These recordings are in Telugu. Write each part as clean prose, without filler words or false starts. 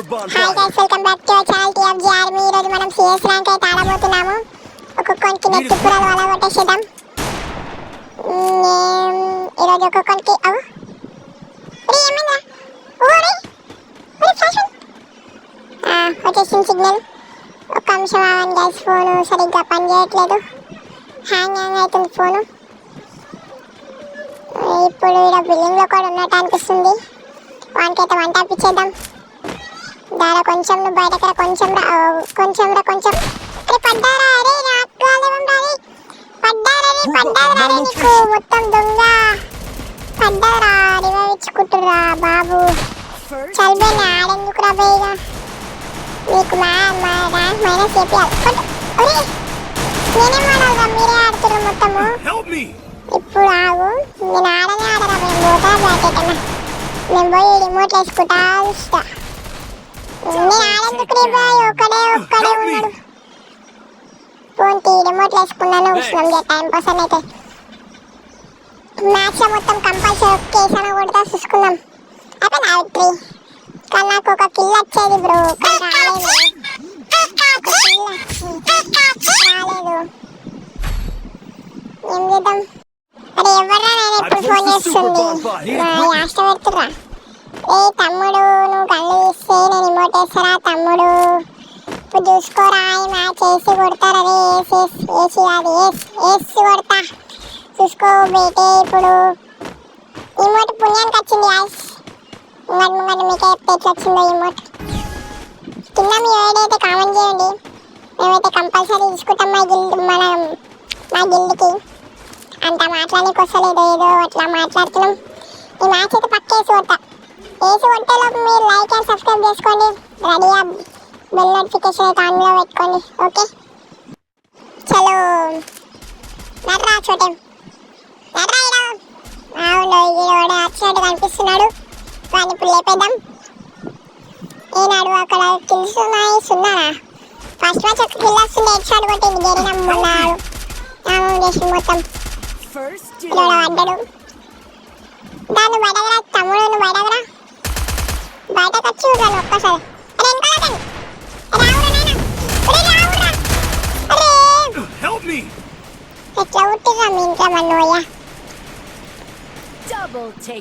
Hi guys, welcome back to our channel TFG army. ఈ రోజు మనం సిఎస్ ర్యాంక్ అయితే ఆడబోతున్నాము. ఒక్కొక్కరికి నెత్తి పురాలు అలా కొట్టేసేద్దాం. ఈరోజు ఒక్కొక్కరికి వచ్చేసింది సిగ్నల్. ఒక్క నిమిషం ఆగండి గైస్, ఫోను సరిగ్గా పని చేయట్లేదు, హ్యాంగ్ అవుతుంది ఫోను. ఇప్పుడు ఇక్కడ బిల్డింగ్లో కూడా ఉన్నట్టు అనిపిస్తుంది. వానికైతే వంట అప్పించేద్దాం. దారా కొంచెం నువ్వు బయటకు రా, కొంచెం పడ్డారా? అరే పడ్డారా నీకు మొత్తం దొంగ పడ్డారా? రివైవ్ ఇచ్చుకుంటురా బాబు. చల్బేని ఆడెందుకు రా బేగా, నీకు ర్యాంక్ మైనస్ చేపియాలి. నేనేం ఆడాలిరా, మీరే ఆడుతున్నారు మొత్తము. ఇప్పుడు ఆగు, నేను ఆడరా, మేము పోతా జాకెట్ అన్న, మేము పోయి రిమోట్ వేసుకుంటా ఇస్తా. నేను ఆడేందుకు రే బాయ్, ఒక్కడే ఉన్నాడు. ఫోన్ తీ, రిమోట్ వేసుకున్నాను, టైం పాస్ అని అయితే. మ్యాచ్ లో మొత్తం కంపల్సరీ కేసాన కొడతా, చూసుకుందాం. అయిపోయింది అవుట్ 3. కానీ నాకు ఒక కిల్ వచ్చేది బ్రో, కానీ రాలేదు. ఏం చేద్దాం? అరే ఎవర్రా, నేను ఎప్పుడు ఫోన్ చేస్తుంది, యాష్ట పెడుతుర్రా. ఏ తమ్ముడు, నువ్వు కళ్ళు ఇస్తే నేను రిమోట్ వేస్తారా తమ్ముడు? ఇప్పుడు చూసుకోరా, ఈ మ్యాచ్ వేసి కొడతారా? రే వేసి కాదు, వేసి కొడతా, చూసుకో బేటే. ఇప్పుడు రిమోట్ పుణ్యానికి వచ్చింది యాస్. ముంగడు మీకే చెప్తే ఎట్లా వచ్చిందో రిమోట్. కింద మీ ఏడైతే కామెంట్ చేయండి, మేమైతే కంపల్సరీ తీసుకుంటాం మా గిల్డ్కి. అంత మాట్లాడడానికి వస్తలేదు, ఏదో అట్లా మాట్లాడుతున్నాం. ఈ మ్యాచ్ అయితే పక్క వేసి కొడతా. వేసి కొట్టేలోపు మీరు లైక్ అండ్ సబ్స్క్రైబ్ చేసుకోండి, రెడీగా బెల్ నోటిఫికేషన్ అయితే ఆన్లో పెట్టుకోండి. ఓకే చలో నర్రా చోటే నర్రా. అవును, ఈరోడు వచ్చినట్టు కనిపిస్తున్నాడు, కానీ ఇప్పుడు లేపేద్దాం. ఏనాడు అక్కడ కిల్స్ ఉన్నాయి, సున్నారా? ఫస్ట్ మ్యాచ్ ఒక కిల్ వస్తుంది, హెడ్ షాట్ కొట్టింది గెరినమ్మున్నాడు. చేసి మొత్తం పడ్డాడు. దాన్ని బయటకురా తమ్ముడు, నువ్వు బయటకురా, బయటకు వచ్చి చూడాలి ఒక్కసారి. ఎట్లా ఉట్టిరా మీ ఇంట్లో మన్నోయ్య?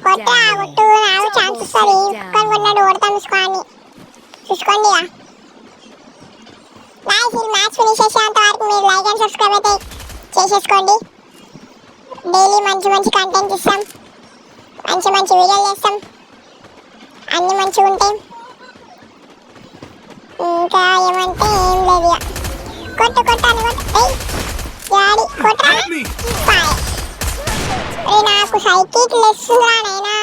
కొట్టు నాకు ఛాన్స్ వస్తుంది. కుక్కని కొన్నాడు, ఓడతాం చూసుకోండి. నైస్. ఈ మ్యాచ్ ఫినిష్ చేసేంత వరకు మీరు లైక్ అండ్ సబ్స్క్రైబ్ అయితే చేసేసుకోండి. డైలీ మంచి కంటెంట్ ఇస్తాం, మంచి వీడియోలు చేస్తాం, అన్నీ మంచిగా ఉంటాయి. ఇంకా ఏమంటే ఏం లేదు, కొట్టు నాకు సైకిల్ లేస్తుందిరా నైనా,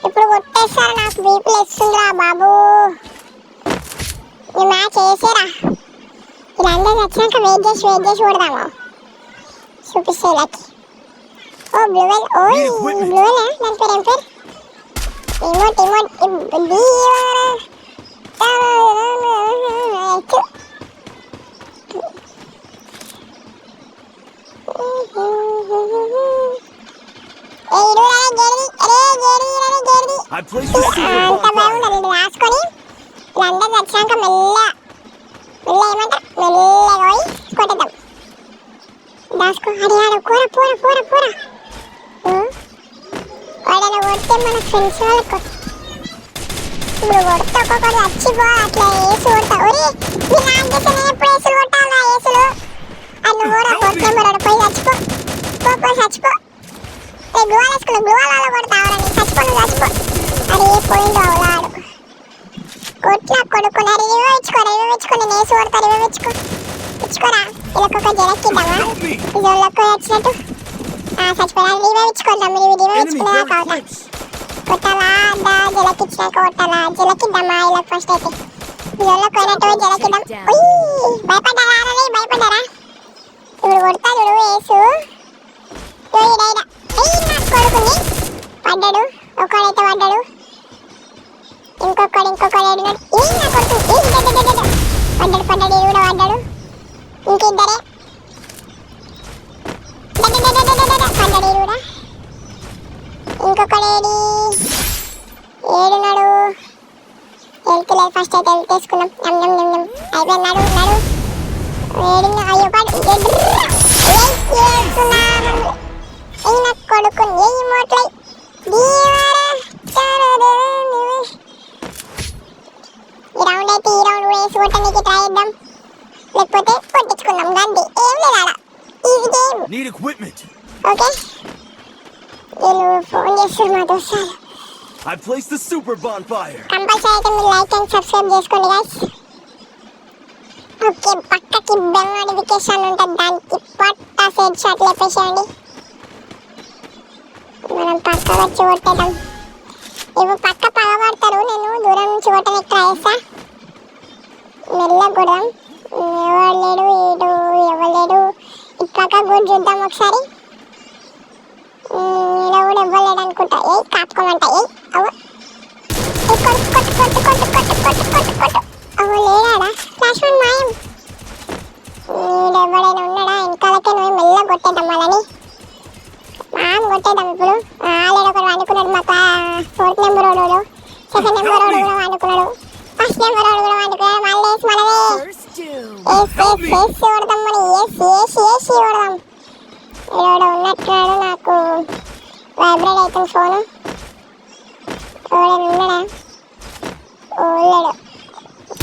ఇప్పుడు కొట్టేస్తారా? నాకు బీపీ లేస్తుందిరా బాబు. ఈ మ్యాచ్ వేసేరా, వీళ్ళందరూ వచ్చినాక వెయిట్ చేసి కొడదాము, చూపిస్తే లకి. ఓ బ్లూవెల్, దాని పేరు ఏం పేరు? ఇమోట్ అంత బాగుండాలి. రాసుకొని వీళ్ళందరూ వచ్చినాక మెల్ల ఏమంటారు, మెల్లగా పోయి కొట్టేద్దాం. దాసుకో, అది ఆడ కూర వాడని కొడితే మన ఫ్రెండ్స్ వాళ్ళకు ఇప్పుడు కొడితే ఒక్కొక్కరు వచ్చిపో, అట్లా వేసి కొడతా. ఒరే మీ నాకు చేస్తే నేను ఎప్పుడు వేసులు కొట్టాలా? వేసులు అది కూడా కొట్టే మరొకటి పోయి చచ్చిపో గ్లూవాలలో కొడతావరా, నీకు చచ్చిపో. అది పోయిందో అవులాడు కొట్లా కొడుకున్నా. రివ్యూ ఇచ్చుకో, నేను వేసి కొడతా. ఇచ్చుకోరా, వీళ్ళకొక జలక్కిద్దామా? ఇదోళ్ళకు వచ్చినట్టు చచ్చిపోయాలి. రివ్యూ ఇచ్చుకోద్దాం, రివ్యూ ఇచ్చుకునేదాకా అవుతా. కొట్టాలా జలకి ఇచ్చినాక కొట్టాలా? జలకిద్దామా వీళ్ళకి ఫస్ట్ అయితే. ఇదోళ్ళకు పోయినట్టు జలకిద్దాం. భయపడ్డారా? ఇప్పుడు కొడతా చూడు, వేసు కొడుకుని పడ్డాడు. ఒకడైతే పడ్డాడు, ఇంకొకడు పడ్డాడు. ఇది కూడా పడ్డాడు. ఇంకిద్దరే పడ్డాడు, ఇది కూడా. ఇంకొకడేడి ఏడున్నాడు, హెల్త్ లేదు ఫస్ట్ అయితే తీసుకున్నాం. అయిపోయినాడు ఉన్నాడు వేడిగా అయ్యో కొడుకుని ఏ మోట్లై ఈ రౌండ్ అయితే ఈ రౌండ్ వేసి కొట్టడానికి ట్రై చేద్దాం, లేకపోతే కొట్టించుకుందాం. గండి ఏం లేదు ఆడ, ఈజీ గేమ్. ఓకే వీళ్ళు ఫోన్ చేస్తారు మా దోస్తాలు. కంపల్సరీ అయితే మీరు లైక్ అండ్ సబ్స్క్రైబ్ చేసుకోండి గైస్. ఓకే పక్కకి బెల్ నోటిఫికేషన్ ఉంటుంది, దానికి పట్టా సెట్ షాట్ లేపేసేయండి. మనం పక్క వచ్చి కొట్టేద్దాం. ఇప్పుడు పక్క పగబడతారు, నేను దూరం నుంచి కొట్టడానికి ట్రై చేస్తా. మెల్లగా కొడదాం. ఎవరు లేడు ఇటు ఎవరు లేడు, ఇటు పక్క కూడా చూద్దాం ఒకసారి. ఇలా కూడా ఇవ్వలేడు అనుకుంటా. ఏ కాపుకోమంటా ఏ అవ కొట్టు కొట్టు కొట్టు కొట్టు కొట్టు కొట్టు కొట్టు కొట్టు అవ లేడా ఫ్లాష్ వన్ మాయం. వీడు ఎవడైనా ఉన్నాడా వెనకాలకే నువ్వు మెల్లగా కొట్టేద్దాం వాళ్ళని. కొట్టేద్దాం ఇప్పుడు. ఆల్రెడీ ఒకడు వండుకున్నాడు, మాకు 4th నెంబర్ వాడు, 2nd నెంబర్ వాడు కూడా వండుకున్నాడు, 1st నెంబర్ వాడు కూడా వండుకున్నాడు. మళ్ళీ వేసి మనదే వేసి కొడదాం, మనం వేసి కొడదాం. ఎవడో ఉన్నట్టున్నాడు, నాకు వైబ్రేట్ అవుతుంది ఫోను. ఎవడైనా ఉన్నాడా? లేడు.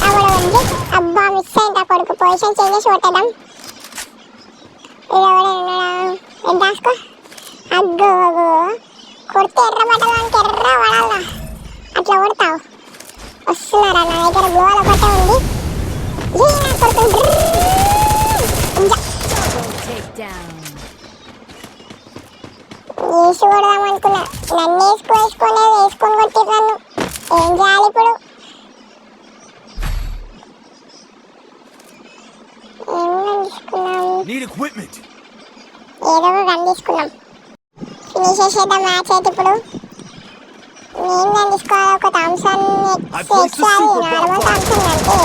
ఎవడో ఉంది. అబ్బా మిస్ అయింది ఆ కొడుకు. పొజిషన్ చేంజ్ చేసి కొట్టేద్దాం. ఎవడైనా ఉన్నాడా? రాసుకో. అగ్గో కొడితే ఎర్ర పడ్డదానికి ఎర్ర పడాలా, అట్లా కొడతావు. వస్తున్నారా నా దగ్గర గోవాల కొట్టే ఉంది. వేసి కొడదాం అనుకున్నా, నన్ను వేసుకోలేదు, వేసుకొని కొట్టిర్రు. ఏం చేయాలి ఇప్పుడు? ఏదో గన్ తీసుకున్నాం, ఫినిష్ చేసేద్దాం మ్యాచ్ అయితే. ఇప్పుడు నేను గన్ తీసుకోవాలి, ఒక థామ్సన్ నార్మల్ థామ్సన్. అంటే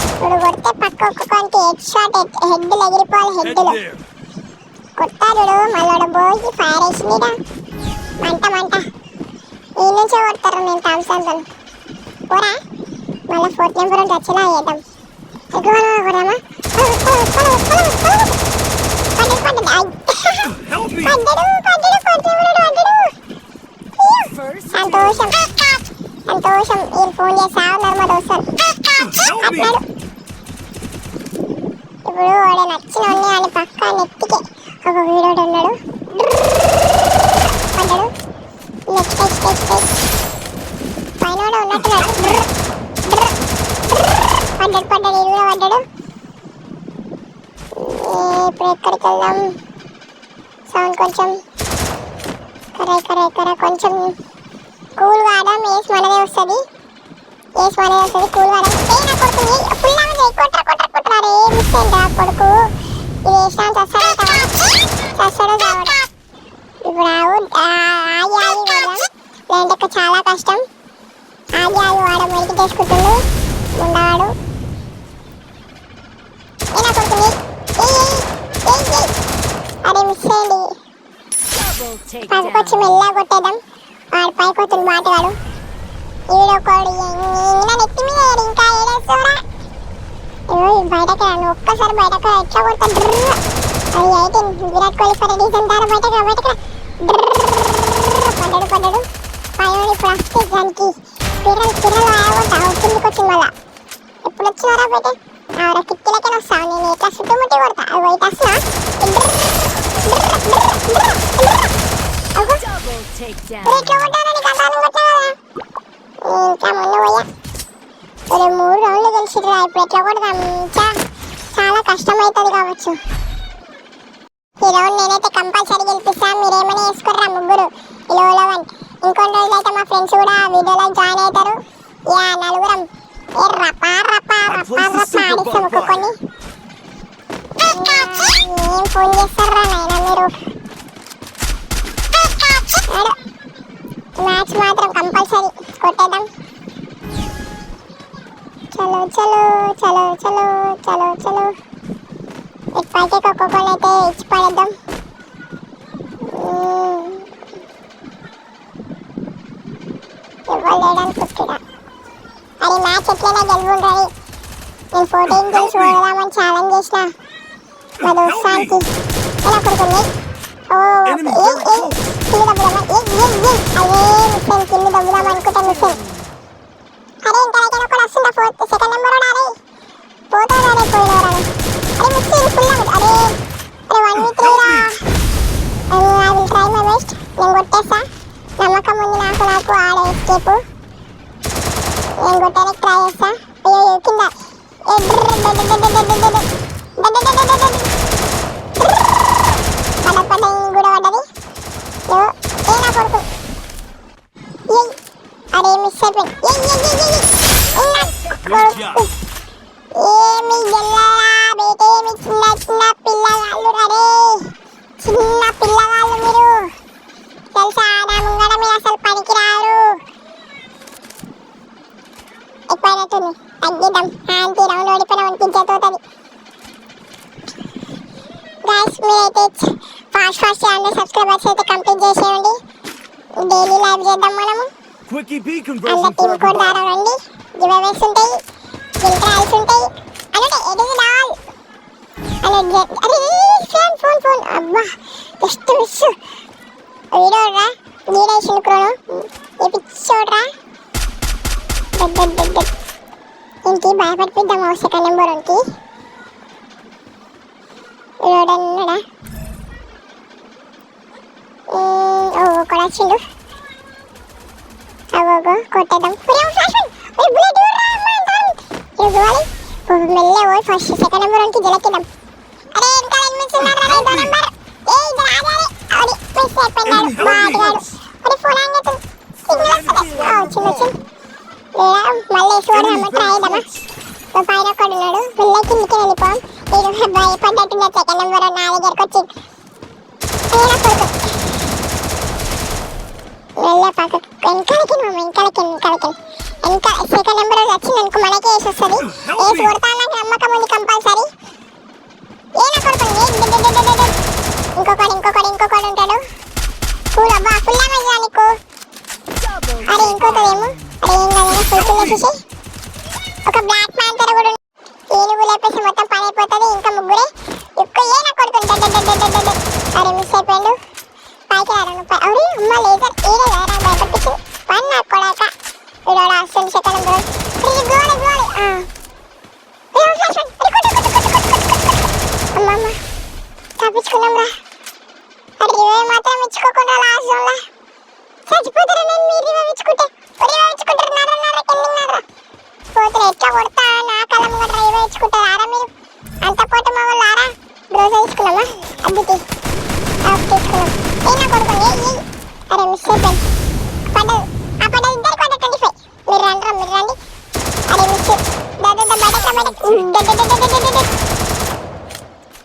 ఇప్పుడు కొడితే పక్క ఒక్కొక్కరికి హెడ్ షాట్, హెడ్లు ఎగిరిపోవాలి. హెడ్లు కొట్టాడు మళ్ళీ పోయి ఫైర్ వేసిందిరా. మంట ఈ నుంచే కొడతారు నేను థామ్సన్ పోరా. మళ్ళీ 4th నెంబర్ ఉంటే వచ్చేలా చేద్దాం. ఎక్కువ కొడదామా? సంతోషం సంతోషం. వీళ్ళు ఫోన్ చేస్తా ఉన్నారు మా దోస్తులు. అట్లాడు ఇప్పుడు వాడు నచ్చిన అని పక్క నెత్తికి ఒక వీడోడు ఉన్నాడు. పడ్డాడు పైన కూడా ఉన్నట్టున్నాడు. పడ్డాడు ఇది కూడా పడ్డాడు. ఇప్పుడు ఎక్కడికి వెళ్దాం? సౌండ్ కొంచెం కరే కొంచెం కూల్ వాడడం. వేసి మనదే వస్తుంది, కూల్ వాడడం. నా కొడుకు ఫుల్ కొట్టరా రే. మిస్ అయిందా కొడుకు? ఇది వేసినా చస్తాడు కావడం. ఇప్పుడు ఆగి వాడదాం, లేదంటే చాలా కష్టం. ఆగి వాడడం వెనక్కి తీసుకుంటుండు ఉండవాడు. నా కొడుకు అరే మిస్ అయింది. పక్కకొచ్చి మెల్లగా కొట్టేద్దాం. వాడు పైకి వస్తుంది మాటగాడు. ఈడొకడు నెత్తి మీద ఇంకా ఏడేస్తారా? బయటకు రాను ఒక్కసారి. బయటకు ఎట్లా కొడతాడు? అది 18 విరాట్ కోహ్లీ ఫర్ రీజన్ ద్వారా బయటకు పడ్డాడు. పైన ఇప్పుడు వస్తే దానికి పిర్రలు ఆగొట్టా. కిందికి వచ్చింది మళ్ళా. ఎప్పుడు వచ్చినారా బయట? ఆవిడ కిక్కిలకే వస్తావు. నేను ఎట్లా చుట్టుముట్టి కొడతా. అది బయట వస్తున్నా. ఎట్లా కొట్టాను నీకు అందాన్ని కొట్టా కదా. ఇంకా ముందు పోయా. 3 రౌండ్లు గెలిచిరా. ఇప్పుడు ఎట్లా కొడదాం? చాలా కష్టమవుతుంది కావచ్చు. ఈ రౌండ్ నేనైతే కంపల్సరీ గెలిపిస్తాను. మీరేమైనా వేసుకోర్రా ముగ్గురు ఇలా 1. ఇంకొన్ని రోజులు అయితే మా ఫ్రెండ్స్ కూడా వీడియోలో జాయిన్ అవుతారు. నలుగురం రపా ఆడిస్తాం ఒక్కొక్కని. ఏం ఫోన్ చేస్తారా నాయన మీరు? మ్యాచ్ మాత్రం కంపల్సరీ కొట్టేద్దాం. చలో ఇప్పటికే ఒక్కొక్కరు అయితే ఇచ్చి పడేద్దాం. ఇవ్వలేడనుకుంటున్నా. అది మ్యాచ్ ఎట్లయినా గెలువుండ్రని నేను 14 కిల్స్ పోదామని ఛాలెంజ్ చేసిన మా దోస్తానికి ఎలా కొడుకుంది. ఓ కిల్లు దబ్బుదామని అదే మిషన్ కిల్లు దబ్బుదాం అనుకుంటా మిషన్. అరే ఇంకైనా కూడా వస్తుందా 4th సెకండ్ నెంబర్ అరే పోతాడు అరే పోయినవరాడు అరే మిషన్ ఫుల్ అరే అరే 1v3 రా. I will try my best. నేను కొట్టేస్తా నమ్మకం ఉంది నాకు ఆడే ఎస్కేప్ నేను కొట్టడానికి ట్రై చేస్తా. అయ్యో కింద పడ్డ కూడా పడ్డది ఏనా కొడుకు. అరే మిస్ అయిపోయింది ఏమి గెల్లరా బేటేమి చిన్న చిన్న పిల్లగాళ్ళు అరే చిన్న పిల్లగాళ్ళు మీరు తెలుసా నా ముంగడ మీరు అసలు పనికిరారు. ఎక్కువైనట్టుంది తగ్గిద్దాం ఆంటీ రౌండ్ ఓడిపోయిన అనిపించేతోతుంది. గైస్ మీరైతే ఫాస్ట్ 100 సబ్స్క్రైబర్స్ అయితే కంప్లీట్ చేసేయండి. డైలీ లైవ్ చేద్దాం మనము. అందరు టీమ్ కోడ్ ద్వారా రండి. గివ్ అవేస్ ఉంటాయి గిల్ ట్రయల్స్ ఉంటాయి అంటే ఎడిట్ ఆల్ అలా అరే ఫోన్ అబ్బా జస్ట్ మిస్ వీడియోరా నీడేషన్ క్రోను ఎపిసోడ్రా ఇంటి భయపడిపిద్దాం సెకండ్ నెంబర్ ఇంటి వీడన్నాడా ఒకడు వచ్చిండు అవోగో కొట్టేద్దాం మెల్లే పోయి ఫస్ట్ సెకండ్ నెంబర్ ఇంటి గెలకిద్దాం. అరే ఇంకా మిస్ ఉన్నాడు నెంబర్ ఏ ఇది రాగాలి అది మిస్ అయిపోయినాడు బాగాడు అరే ఫోన్ ఆన్ చేస్తుంది సిగ్నల్ వస్తలేదు వచ్చింది మళ్ళీ చూడదామా ట్రై చేద్దామా. పైన ఒకడు ఉన్నాడు మెల్ల కిందికి వెళ్ళిపోం. నేను భయపడ్డట్టున్నా సెకండ్ నెంబర్ నా దగ్గరకు వచ్చి కొడుకు వెళ్ళే పక్క వెనకాలకి వెనక సెకండ్ నెంబర్ వచ్చింది అనుకో మనకే వేసి వస్తుంది. వేసి కొడతా నాకు నమ్మకం ఉంది కంపల్సరీ. ఏనా కొడుతుంది ఇంకొకడు ఉంటాడు ఫుల్ అబ్బా ఫుల్ డ్యామేజ్ రా నీకు. అరే ఇంకోటేమో అరే ఏం కాదు ఫుల్ వేసేసి ఒక బ్లాక్ ప్యాంతర్ కూడా ఏనుగు లేపేసి మొత్తం పని అయిపోతుంది. ఇంకా ముగ్గురే ఏనా కొడుతుంది అరే మిస్ అయిపోయాడు పైకి రాను అరే అమ్మ లేజర్ ఏడే కదా భయపడిపించి పని నాకు కొడాక వీడు అసలు సెకండ్ నెంబర్ అమ్మమ్మ తప్పించుకున్నాం రా. అరే రివే మాత్రం ఇచ్చుకోకుండా లాస్ట్ జోన్లో చచ్చిపోతారా. నేను మీరు రివే ఇచ్చుకుంటారు నర్ర పోతున్నా ఎట్లా కొడతా నా కలం కూడా రివే ఇచ్చుకుంటారు ఆరా మీరు అంత పోతే మా వాళ్ళు ఆరా రోజు తీసుకున్నామా అద్దుకి తీసుకున్నాం ఏనా కొడుకోండి అరే మిస్ అయిపోయింది పడ్డది ఆ పడ్డది ఇద్దరికి పడ్డ 25 మీరు రండి అరే మిస్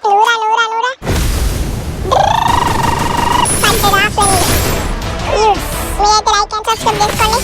నూరా పడ్డదా ఫ్రెండ్ మీరైతే లైక్ అండ్ సబ్స్క్రైబ్ చేసుకోండి.